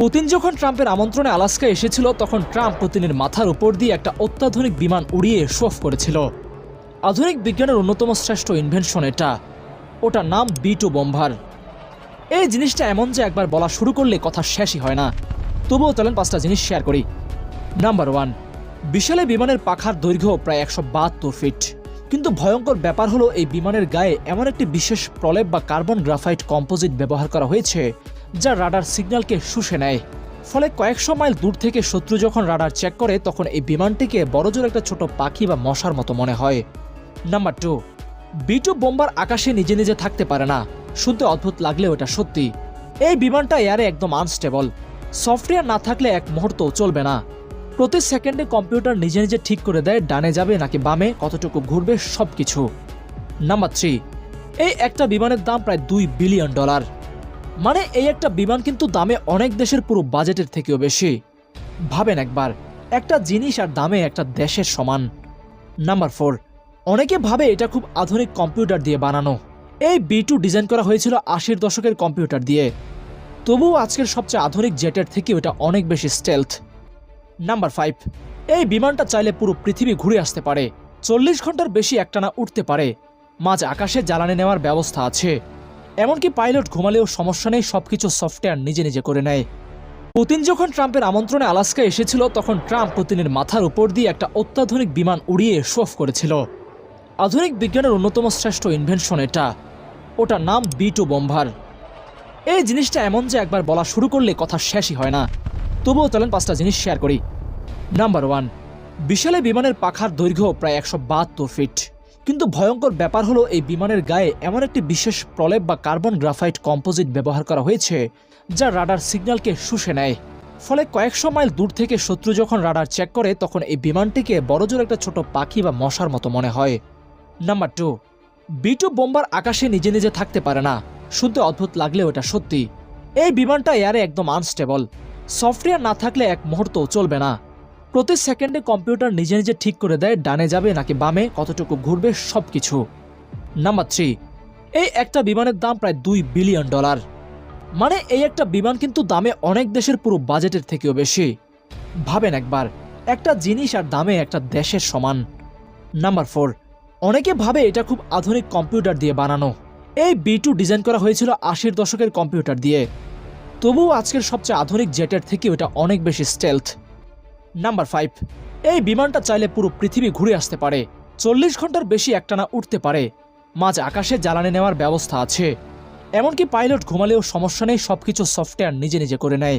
Putin যখন ট্রাম্পের আমন্ত্রণে আলাস্কায় এসেছিল তখন ট্রাম্প পুতিনের মাথার উপর দিয়ে একটা অত্যাধুনিক বিমান উড়িয়ে শো অফ করেছিল। আধুনিক বিজ্ঞানের অন্যতম শ্রেষ্ঠ ইনভেনশন এটা, ওটার নাম B2 বোম্বার। এই জিনিসটা এমন যে একবার বলা শুরু করলে কথা শেষই হয় না। তবুও চলেন 5টা জিনিস শেয়ার করি। নাম্বার 1, বিশাল বিমানের পাখার দৈর্ঘ্য প্রায় 172 ফিট। কিন্তু ভয়ঙ্কর ব্যাপার হলো এই বিমানের গায়ে এমন একটি বিশেষ প্রলেপ বা কার্বন গ্রাফাইট কম্পোজিট ব্যবহার করা হয়েছে যা রাডার সিগন্যালকে শুষে নেয়। ফলে কয়েকশো মাইল দূর থেকে শত্রু যখন রাডার চেক করে তখন এই বিমানটিকে বড়জোর একটা ছোট পাখি বা মশার মতো মনে হয়। নাম্বার 2, B2 বোম্বার আকাশে নিজে নিজে থাকতে পারে না। শুনতে অদ্ভুত লাগলেও এটা সত্যি। এই বিমানটা এয়ারে একদম আনস্টেবল। সফটওয়্যার না থাকলে এক মুহূর্তও চলবে না। প্রতি সেকেন্ডে কম্পিউটার নিজে নিজে ঠিক করে দেয় ডানে যাবে নাকি বামে, কতটুকু ঘুরবে সবকিছু। নাম্বার 3, এই একটা বিমানের দাম প্রায় $2 বিলিয়ন। মানে এই একটা বিমান কিন্তু দামে অনেক দেশের পুরো বাজেটের থেকেও বেশি। ভাবেন একবার, একটা জিনিস আর দামে একটা দেশের সমান। নাম্বার 4, অনেকে ভাবে এটা খুব আধুনিক কম্পিউটার দিয়ে বানানো। এই B2 ডিজাইন করা হয়েছিল 80-এর দশকের কম্পিউটার দিয়ে। তবুও আজকের সবচেয়ে আধুনিক জেটের থেকে এটা অনেক বেশি স্টেলথ। নাম্বার 5, এই বিমানটা চাইলে পুরো পৃথিবী ঘুরে আসতে পারে। 40 ঘন্টার বেশি একটানা উঠতে পারে। মাঝ আকাশে জ্বালানি নেওয়ার ব্যবস্থা আছে। এমনকি পাইলট ঘুমালেও সমস্যা নেই, সবকিছু সফটওয়্যার নিজে নিজে করে নেয়। পুতিন যখন ট্রাম্পের আমন্ত্রণে আলাস্কায় এসেছিল তখন ট্রাম্প পুতিনের মাথার উপর দিয়ে একটা অত্যাধুনিক বিমান উড়িয়ে শো অফ করেছিল। আধুনিক বিজ্ঞানের অন্যতম শ্রেষ্ঠ ইনভেনশন এটা, ওটার নাম B2 বোম্বার। এই জিনিসটা এমন যে একবার বলা শুরু করলে কথা শেষই হয় না। তবুও চলেন 5টা জিনিস শেয়ার করি। নাম্বার 1, বিশাল বিমানের পাখার দৈর্ঘ্য প্রায় 172 ফিট। কিন্তু ভয়ঙ্কর ব্যাপার হলো এই বিমানের গায়ে এমন একটি বিশেষ প্রলেপ বা কার্বন গ্রাফাইট কম্পোজিট ব্যবহার করা হয়েছে যা রাডার সিগন্যালকে শুষে নেয়। ফলে কয়েকশো মাইল দূর থেকে শত্রু যখন রাডার চেক করে তখন এই বিমানটিকে বড়জোর একটা ছোট পাখি বা মশার মতো মনে হয়। নাম্বার 2, B2 বোম্বার আকাশে নিজে নিজে থাকতে পারে না। শুনতে অদ্ভুত লাগলেও এটা সত্যি। এই বিমানটা এয়ারে একদম আনস্টেবল। সফটওয়্যার না থাকলে এক মুহূর্তও চলবে না। প্রতি সেকেন্ডে কম্পিউটার নিজে নিজে ঠিক করে দেয় ডানে যাবে নাকি বামে, কতটুকু ঘুরবে সবকিছু। নাম্বার 3, এই একটা বিমানের দাম প্রায় $2 বিলিয়ন। মানে এই একটা বিমান কিন্তু দামে অনেক দেশের পুরো বাজেটের থেকেও বেশি। ভাবেন একবার, একটা জিনিস আর দামে একটা দেশের সমান। নাম্বার 4, অনেকে ভাবে এটা খুব আধুনিক কম্পিউটার দিয়ে বানানো। এই B2 ডিজাইন করা হয়েছিল 80-এর দশকের কম্পিউটার দিয়ে। তবুও আজকের সবচেয়ে আধুনিক জেটের থেকে এটা অনেক বেশি স্টেলথ। নাম্বার 5, এই বিমানটা চাইলে পুরো পৃথিবী ঘুরে আসতে পারে। 40 ঘন্টার বেশি একটানা উঠতে পারে। মাঝ আকাশে জ্বালানি নেওয়ার ব্যবস্থা আছে। এমনকি পাইলট ঘুমালেও সমস্যা নেই, সবকিছু সফটওয়্যার নিজে নিজে করে নেয়।